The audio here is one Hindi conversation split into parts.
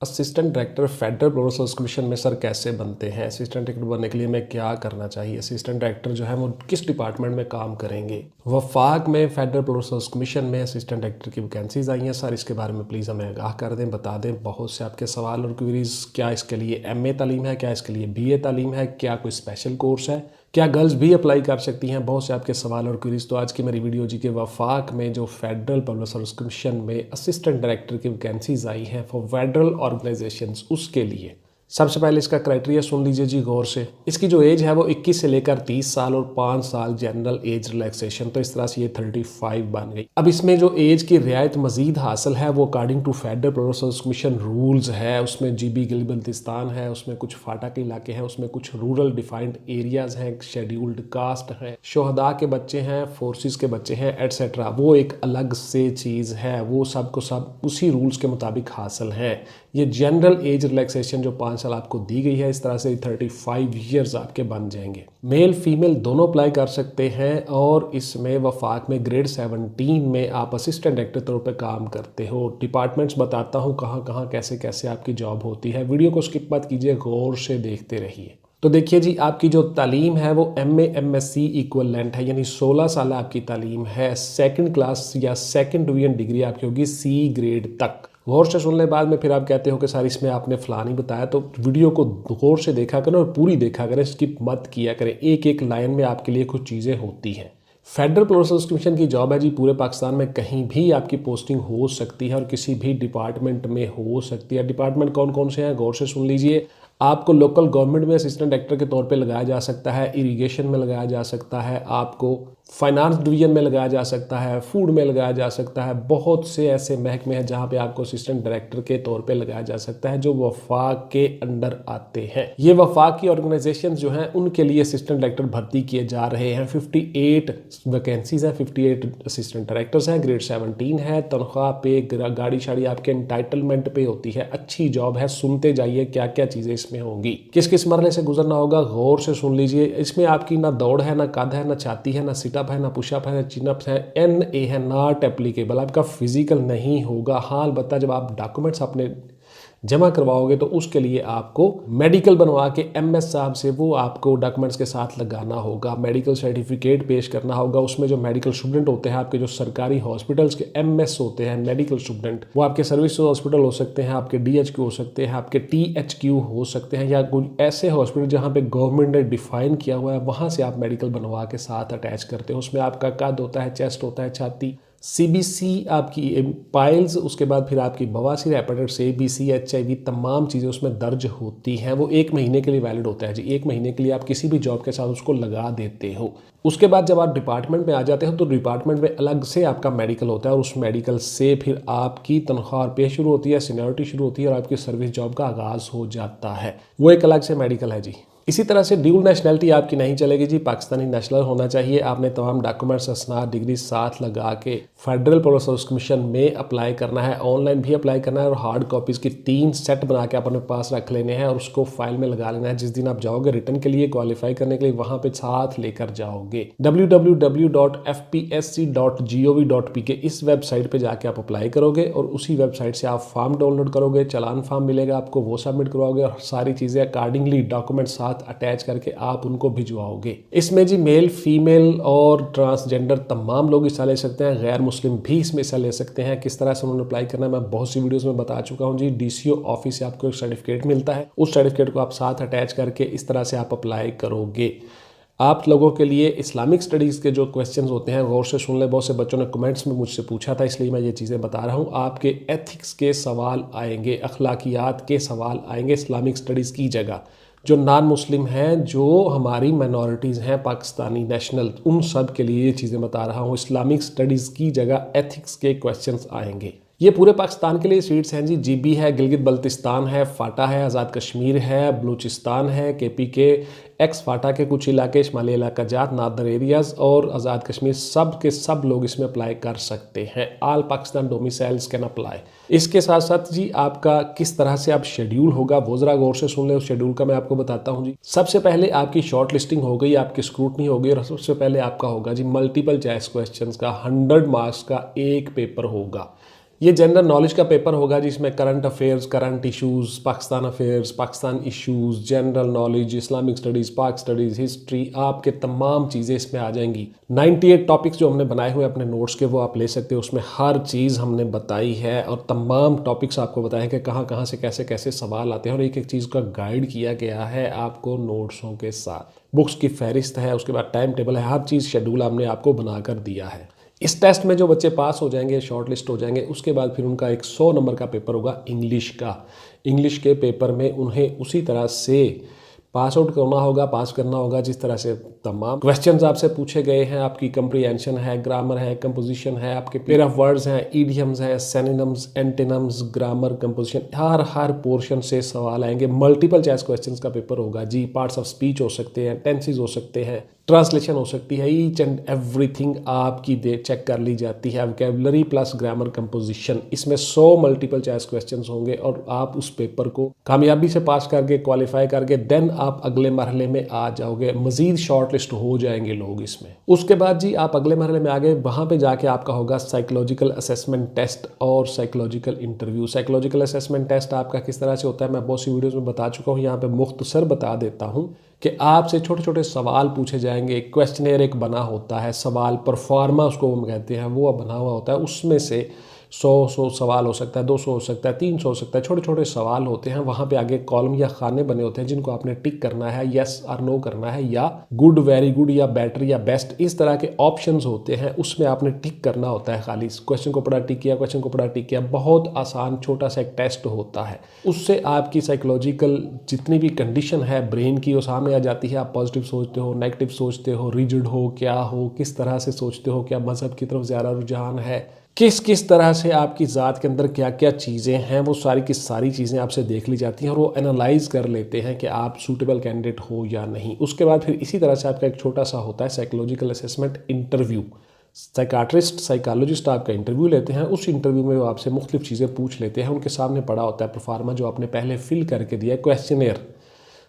Assistant director federal public service commission में सर कैसे बनते हैं? असिस्टेंट डायरेक्टर बनने के लिए मैं क्या करना चाहिए? असिस्टेंट डायरेक्टर जो है वो किस डिपार्टमेंट में काम करेंगे? वफाक में फेडरल पब्लिक सर्विस कमीशन में असिस्टेंट डायरेक्टर की वैकेंसीज आई हैं सर, इसके बारे में प्लीज़ हमें आगाह कर दें, बता दें। बहुत से आपके सवाल और क्वेरीज, क्या इसके लिए MA तालीम है, क्या इसके लिए BA तालीम है, क्या कोई स्पेशल कोर्स है, क्या गर्ल्स भी अप्लाई कर सकती हैं? बहुत से आपके सवाल और क्वेरीज। तो आज की मेरी वीडियो जी के वफाक में जो फेडरल पब्लिक सर्विस कमीशन में असिस्टेंट डायरेक्टर की वैकेंसीज आई हैं फॉर फेडरल ऑर्गेनाइजेशंस, उसके लिए सबसे पहले इसका क्राइटेरिया सुन लीजिए जी गौर से। इसकी जो एज है वो 21 से लेकर 30 साल और 5 साल जनरल एज रिलैक्सेशन, तो इस तरह से ये 35 बन गई। अब इसमें जो एज की रियायत मजीद हासिल है वो according to federal public service commission rules है, उसमें GB गिलगित बल्तिस्तान है, उसमें कुछ फाटा के इलाके हैं, उसमें कुछ रूरल डिफाइंड एरियाज हैं, शेड्यूल्ड कास्ट है, शोहदा के बच्चे हैं, फोर्सेस के बच्चे हैं, एटसेट्रा। वो एक अलग से चीज़ है, वो सब को सब उसी रूल्स के मुताबिक हासिल है। ये जनरल एज रिलैक्सेशन जो 5 साल आपको दी गई है, इस तरह से 35 ईयर्स आपके बन जाएंगे। मेल फीमेल दोनों अप्लाई कर सकते हैं और इसमें वफाक में ग्रेड 17 में आप असिस्टेंट डायरेक्टर तौर पे काम करते हो। डिपार्टमेंट्स बताता हूँ कहाँ कहाँ कैसे कैसे आपकी जॉब होती है। वीडियो को स्किप मत कीजिए, गौर से देखते रहिए। तो देखिए जी, आपकी जो तालीम है वो MA MSc इक्वलेंट है, यानी 16 साल आपकी तालीम है। सेकंड क्लास या सेकंड डिवीजन डिग्री आपकी होगी C ग्रेड तक। गौर से सुनने बाद में फिर आप कहते हो कि सर इसमें आपने फलानी बताया, तो वीडियो को गौर से देखा करें और पूरी देखा करें, स्किप मत किया करें। एक एक लाइन में आपके लिए कुछ चीज़ें होती हैं। फेडरल पब्लिक सर्विस कमीशन की जॉब है जी, पूरे पाकिस्तान में कहीं भी आपकी पोस्टिंग हो सकती है और किसी भी डिपार्टमेंट में हो सकती है। डिपार्टमेंट कौन कौन से हैं गौर से सुन लीजिए। आपको लोकल गवर्नमेंट में असिस्टेंट डायरेक्टर के तौर पे लगाया जा सकता है, इरिगेशन में लगाया जा सकता है, आपको फाइनेंस डिवीजन में लगाया जा सकता है, फूड में लगाया जा सकता है। बहुत से ऐसे महकमे हैं जहां पे आपको असिस्टेंट डायरेक्टर के तौर पे लगाया जा सकता है जो वफाक के अंडर आते हैं। ये वफाक की ऑर्गेनाइजेशन जो हैं उनके लिए असिस्टेंट डायरेक्टर भर्ती किए जा रहे हैं। 58 वैकेंसीज हैं, 58 असिस्टेंट डायरेक्टर्स हैं, ग्रेड 17 है, तनख्वाह पे गाड़ी शाड़ी आपके एंटाइटलमेंट पे होती है। अच्छी जॉब है, सुनते जाइए क्या क्या चीज़ें इसमें होंगी, किस किस मरहले से गुजरना होगा, गौर से सुन लीजिए। इसमें आपकी ना दौड़ है, ना कद है, ना छाती है, ना सिटअप है, ना पुशअप है, ना चिनअप्स है। NA है, नॉट एप्लीकेबल। आपका फिजिकल नहीं होगा। हाँ अलबत्ता जब आप डॉक्यूमेंट्स अपने जमा करवाओगे तो उसके लिए आपको मेडिकल बनवा के MS साहब से वो आपको डॉक्यूमेंट्स के साथ लगाना होगा, मेडिकल सर्टिफिकेट पेश करना होगा। उसमें जो मेडिकल स्टूडेंट होते हैं आपके, जो सरकारी हॉस्पिटल्स के MS होते हैं मेडिकल स्टूडेंट, वो आपके सर्विस हॉस्पिटल हो सकते हैं, आपके DHQ हो सकते हैं, आपके THQ हो सकते हैं, या कोई ऐसे हॉस्पिटल जहाँ पे गवर्नमेंट ने डिफाइन किया हुआ है, वहाँ से आप मेडिकल बनवा के साथ अटैच करते हो। उसमें आपका कद होता है, चेस्ट होता है, छाती, CBC आपकी पाइल्स, उसके बाद फिर आपकी बवासीर, hepatitis A B C HIV, तमाम चीज़ें उसमें दर्ज होती हैं। वो 1 महीने के लिए वैलिड होता है जी। 1 महीने के लिए आप किसी भी जॉब के साथ उसको लगा देते हो। उसके बाद जब आप डिपार्टमेंट में आ जाते हो तो डिपार्टमेंट में अलग से आपका मेडिकल होता है और उस मेडिकल से फिर आपकी तनख्वाह और पे शुरू होती है, सीनियरिटी शुरू होती है और आपकी सर्विस जॉब का आगाज़ हो जाता है। वो एक अलग से मेडिकल है जी। इसी तरह से ड्यूल नेशनलिटी आपकी नहीं चलेगी जी, पाकिस्तानी नेशनल होना चाहिए। आपने तमाम डॉक्यूमेंट्स, असनाद, डिग्री साथ लगा के फेडरल पब्लिक सर्विस कमीशन में अप्लाई करना है। ऑनलाइन भी अप्लाई करना है और हार्ड कॉपीज़ की 3 सेट बना के अपने पास रख लेने हैं और उसको फाइल में लगा लेना है। जिस दिन आप जाओगे रिटर्न के लिए, क्वालिफाई करने के लिए, वहाँ पे साथ लेकर जाओगे। www.fpsc.gov.pk इस वेबसाइट पे जाके आप अप्लाई करोगे और उसी वेबसाइट से आप फॉर्म डाउनलोड करोगे, चालान फॉर्म मिलेगा आपको, वो सबमिट करवाओगे और सारी चीज़ें अकॉर्डिंगली डॉक्यूमेंट साथ अटैच करके आप उनको भिजवाओगे। इसमें जी मेल फीमेल और ट्रांसजेंडर तमाम लोग हिस्सा ले सकते हैं, गैर मुस्लिम भी इसमें हिस्सा ले सकते हैं। किस तरह से उन्होंने अप्लाई करना है मैं बहुत सी वीडियोस में बता चुका हूं जी। DCO ऑफिस से आपको एक सर्टिफिकेट मिलता है, उस सर्टिफिकेट को आप साथ अटैच करके इस तरह से आप अप्लाई करोगे। आप लोगों के लिए इस्लामिक स्टडीज़ के जो क्वेश्चंस होते हैं गौर से सुन ले। बहुत से बच्चों ने कमेंट्स में मुझसे पूछा था, इसलिए मैं ये चीज़ें बता रहा हूँ। आपके एथिक्स के सवाल आएंगे, अखलाकियात के सवाल आएंगे इस्लामिक स्टडीज़ की जगह। जो नॉन मुस्लिम हैं, जो हमारी माइनॉरिटीज़ हैं पाकिस्तानी नेशनल, उन सब के लिए ये चीज़ें बता रहा हूँ। इस्लामिक स्टडीज़ की जगह एथिक्स के क्वेश्चंस आएंगे। ये पूरे पाकिस्तान के लिए सीट्स हैं जी। जीबी है, गिलगित बल्तिस्तान है, फाटा है, आज़ाद कश्मीर है, बलूचिस्तान है, केपी के एक्स फाटा के कुछ इलाके, शुमाली इलाका जात, नादर एरियाज़ और आज़ाद कश्मीर, सब के सब लोग इसमें अप्लाई कर सकते हैं। All Pakistan domiciles can apply. इसके साथ साथ जी आपका किस तरह से आप शेड्यूल होगा वो ज़रा गौर से सुन ले। उस शेड्यूल का मैं आपको बताता हूँ जी। सबसे पहले आपकी शॉर्ट लिस्टिंग हो गई, आपकी स्क्रूटनी हो गई और सबसे पहले आपका होगा जी मल्टीपल चॉइस क्वेश्चंस का 100 मार्क्स का एक पेपर होगा। ये जनरल नॉलेज का पेपर होगा जिसमें current affairs, current issues, Pakistan affairs, Pakistan issues, general knowledge, Islamic studies, पाक स्टडीज़, हिस्ट्री, आपके तमाम चीज़ें इसमें आ जाएंगी। 98 टॉपिक्स जो हमने बनाए हुए अपने नोट्स के वो आप ले सकते हो। उसमें हर चीज़ हमने बताई है और तमाम टॉपिक्स आपको बताएं कि कहाँ कहाँ से कैसे कैसे सवाल आते हैं और एक एक चीज़ का गाइड किया गया है आपको नोट्सों के साथ। बुक्स की फहरिस्त है, उसके बाद टाइम टेबल है, हर चीज़ शेड्यूल हमने आपको बनाकर दिया है। इस टेस्ट में जो बच्चे पास हो जाएंगे, शॉर्ट लिस्ट हो जाएंगे, उसके बाद फिर उनका एक 100 नंबर का पेपर होगा इंग्लिश का। इंग्लिश के पेपर में उन्हें उसी तरह से पास आउट करना होगा जिस तरह से तमाम क्वेश्चंस आपसे पूछे गए हैं। आपकी कंप्रीहेंशन है, ग्रामर है, कंपोजिशन है, आपके पेयर ऑफ वर्ड्स हैं, ईडियम्स हैं, सिनोनिम्स, एंटोनिम्स, ग्रामर, कंपोजिशन, हर पोर्शन से सवाल आएंगे। मल्टीपल चॉइस क्वेश्चंस का पेपर होगा जी। पार्ट्स ऑफ स्पीच हो सकते हैं, टेंसेस हो सकते हैं, ट्रांसलेशन हो सकती है, ईच एंड एवरीथिंग आपकी चेक कर ली जाती है। वोकैबुलरी प्लस ग्रामर, कंपोजिशन, इसमें 100 मल्टीपल चॉइस क्वेश्चंस होंगे और आप उस पेपर को कामयाबी से पास करके क्वालिफाई करके देन आप अगले मरहले में आ जाओगे। मजीद शॉर्ट लिस्ट हो जाएंगे लोग इसमें। उसके बाद जी आप अगले मरहले में आ गए, वहाँ पे जाके आपका होगा साइकोलॉजिकल असेसमेंट टेस्ट और psychological interview. Psychological assessment test आपका किस तरह से होता है मैं बहुत सी वीडियोज़ में बता चुका हूँ, यहाँ पे मुख्तसर बता देता हूँ कि आपसे छोटे छोटे सवाल पूछे जाएंगे। क्वेश्चनेयर एक बना होता है, सवाल परफॉर्मा उसको हम कहते हैं, वो बना हुआ होता है। उसमें से 100 सवाल हो सकता है, 200 हो सकता है, 300 हो सकता है, छोटे छोटे सवाल होते हैं। वहाँ पे आगे कॉलम या खाने बने होते हैं जिनको आपने टिक करना है, यस और नो करना है, या गुड, वेरी गुड, या बेटर, या बेस्ट, इस तरह के ऑप्शंस होते हैं। उसमें आपने टिक करना होता है खाली। क्वेश्चन को पढ़ा टिक किया, क्वेश्चन को पढ़ा टिक किया। बहुत आसान छोटा सा एक टेस्ट होता है। उससे आपकी साइकोलॉजिकल जितनी भी कंडीशन है ब्रेन की वो सामने आ जाती है। आप पॉजिटिव सोचते हो, नेगेटिव सोचते हो, रिजिड हो, क्या हो, किस तरह से सोचते हो, क्या मजहब की तरफ ज़्यादा रुझान है, किस तरह से आपकी ज़ात के अंदर क्या क्या चीज़ें हैं, वो सारी की सारी चीज़ें आपसे देख ली जाती हैं और वो एनालाइज कर लेते हैं कि आप सूटेबल कैंडिडेट हो या नहीं। उसके बाद फिर इसी तरह से आपका एक छोटा सा होता है psychological assessment interview. Psychiatrist, psychologist आपका इंटरव्यू लेते हैं। उस इंटरव्यू में वो आपसे मुख्तलिफ चीज़ें पूछ लेते हैं। उनके सामने पड़ा होता है प्रोफार्मा जो आपने पहले फिल करके दिया है, क्वेश्चनेयर,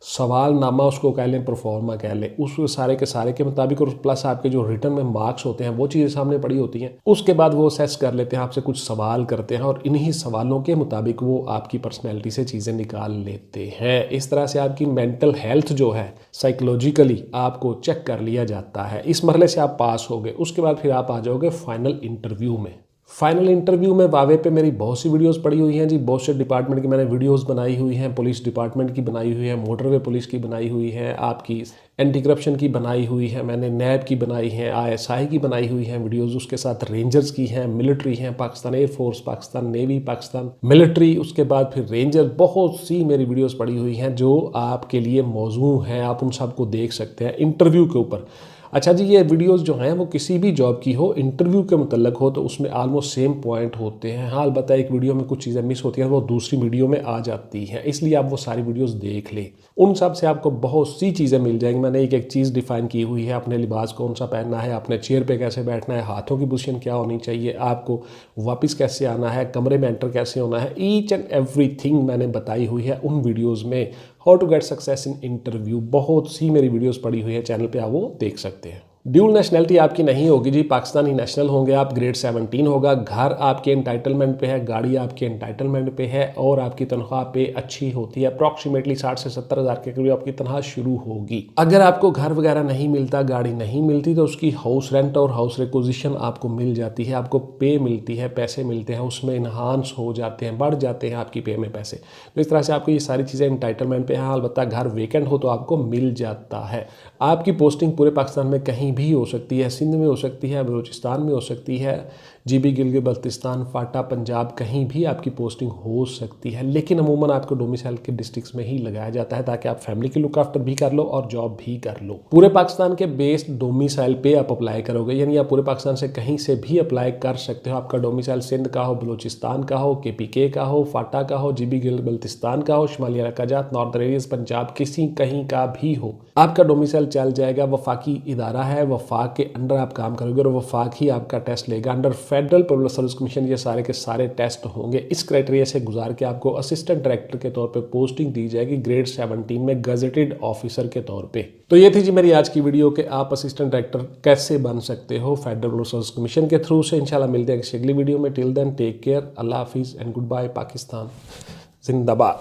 सवाल नामा उसको कह लें, प्रोफार्मा कह लें, उस सारे के मुताबिक और प्लस आपके जो रिटर्न में मार्क्स होते हैं वो चीज़ें सामने पड़ी होती हैं। उसके बाद वो असेस कर लेते हैं, आपसे कुछ सवाल करते हैं और इन्हीं सवालों के मुताबिक वो आपकी पर्सनैलिटी से चीज़ें निकाल लेते हैं। इस तरह से आपकी मेंटल हेल्थ जो है साइकोलॉजिकली आपको चेक कर लिया जाता है। इस मरहले से आप पास हो गए। उसके बाद फिर आप आ जाओगे फाइनल इंटरव्यू में। फाइनल इंटरव्यू में वावे पे मेरी बहुत सी वीडियोस पड़ी हुई हैं जी। बहुत से डिपार्टमेंट की मैंने वीडियोस बनाई हुई हैं। पुलिस डिपार्टमेंट की बनाई हुई है, मोटरवे पुलिस की बनाई हुई है, आपकी एंटी करप्शन की बनाई हुई है, मैंने नैब की बनाई है, ISI की बनाई हुई हैं वीडियोस। उसके साथ रेंजर्स की हैं, मिलिट्री हैं, Pakistan air force, Pakistan navy, Pakistan military, उसके बाद फिर रेंजर, बहुत सी मेरी वीडियोस पड़ी हुई हैं जो आपके लिए मौजू हैं। आप उन सबको देख सकते हैं इंटरव्यू के ऊपर। अच्छा जी, ये वीडियोस जो हैं वो किसी भी जॉब की हो, इंटरव्यू के मुतल्लक हो तो उसमें आलमोस्ट सेम पॉइंट होते हैं। हाँ, अलबत्ता एक वीडियो में कुछ चीज़ें मिस होती हैं वो दूसरी वीडियो में आ जाती हैं, इसलिए आप वो सारी वीडियोस देख लें। उन सब से आपको बहुत सी चीज़ें मिल जाएंगी। मैंने एक एक चीज़ डिफाइन की हुई है, अपने लिबास कौन सा पहनना है, अपने चेयर पे कैसे बैठना है, हाथों की पोजीशन क्या होनी चाहिए, आपको वापस कैसे आना है, कमरे में एंटर कैसे होना है, ईच एंड एवरीथिंग मैंने बताई हुई है उन वीडियोज़ में। How to get success in interview, बहुत सी मेरी वीडियोज़ पड़ी हुई है चैनल पर, आप वो देख सकते हैं। ड्यूल नेशनलिटी आपकी नहीं होगी जी, पाकिस्तानी नेशनल होंगे आप। ग्रेड 17 होगा। घर आपके एंटाइटलमेंट पे है, गाड़ी आपके एंटाइटलमेंट पे है और आपकी तनख्वाह पे अच्छी होती है। अप्रॉक्सीमेटली 60 से 70 हज़ार के करीब आपकी तनख्वाह शुरू होगी। अगर आपको घर वगैरह नहीं मिलता, गाड़ी नहीं मिलती, तो उसकी हाउस रेंट और हाउस रिक्विजिशन आपको मिल जाती है, आपको पे मिलती है, पैसे मिलते हैं, उसमें इन्हांस हो जाते हैं, बढ़ जाते हैं आपकी पे में पैसे। तो इस तरह से आपको ये सारी चीज़ें एंटाइटलमेंट पे हैं। अलबत्ता घर वेकेंट हो तो आपको मिल जाता है। आपकी पोस्टिंग पूरे पाकिस्तान में कहीं भी हो सकती है, सिंध में हो सकती है, बलूचिस्तान में हो सकती है, GB गिलगित बल्तिस्तान, फाटा, पंजाब, कहीं भी आपकी पोस्टिंग हो सकती है, लेकिन अमूमन आपको डोमिसाइल के डिस्ट्रिक्ट्स में ही लगाया जाता है ताकि आप फैमिली की लुक आफ्टर भी कर लो और जॉब भी कर लो। पूरे पाकिस्तान के बेस्ड डोमिसाइल पे आप अप्लाई करोगे, यानी आप पूरे पाकिस्तान से कहीं से भी अप्लाई कर सकते हो। आपका डोमिसाइल सिंध का हो, बलूचिस्तान का हो, KPK का हो, फाटा का हो, GB गिलगित बल्तिस्तान का हो, शुमाली इलाकाजात, नॉर्दर्न एरियाज, पंजाब, किसी कहीं का भी हो, आपका डोमिसाइल चल जाएगा। वफाकी इदारा है, वफाक के अंडर आप काम करोगे और वफाक ही आपका टेस्ट लेगा। Under federal public service commission ये सारे के सारे टेस्ट होंगे। इस क्राइटेरिया से गुजार के आपको असिस्टेंट डायरेक्टर के तौर पे पोस्टिंग दी जाएगी ग्रेड 17 में गजेटेड ऑफिसर के तौर पे। तो ये थी जी मेरी आज की वीडियो कि आप असिस्टेंट डायरेक्टर कैसे बन सकते हो फेडरल पब्लिक सर्विस कमीशन के थ्रू से। इंशाल्लाह मिलते हैं किसी अगली वीडियो में। टिल देन टेक केयर, अल्लाह हाफिज़ एंड गुड बाय। पाकिस्तान जिंदाबाद।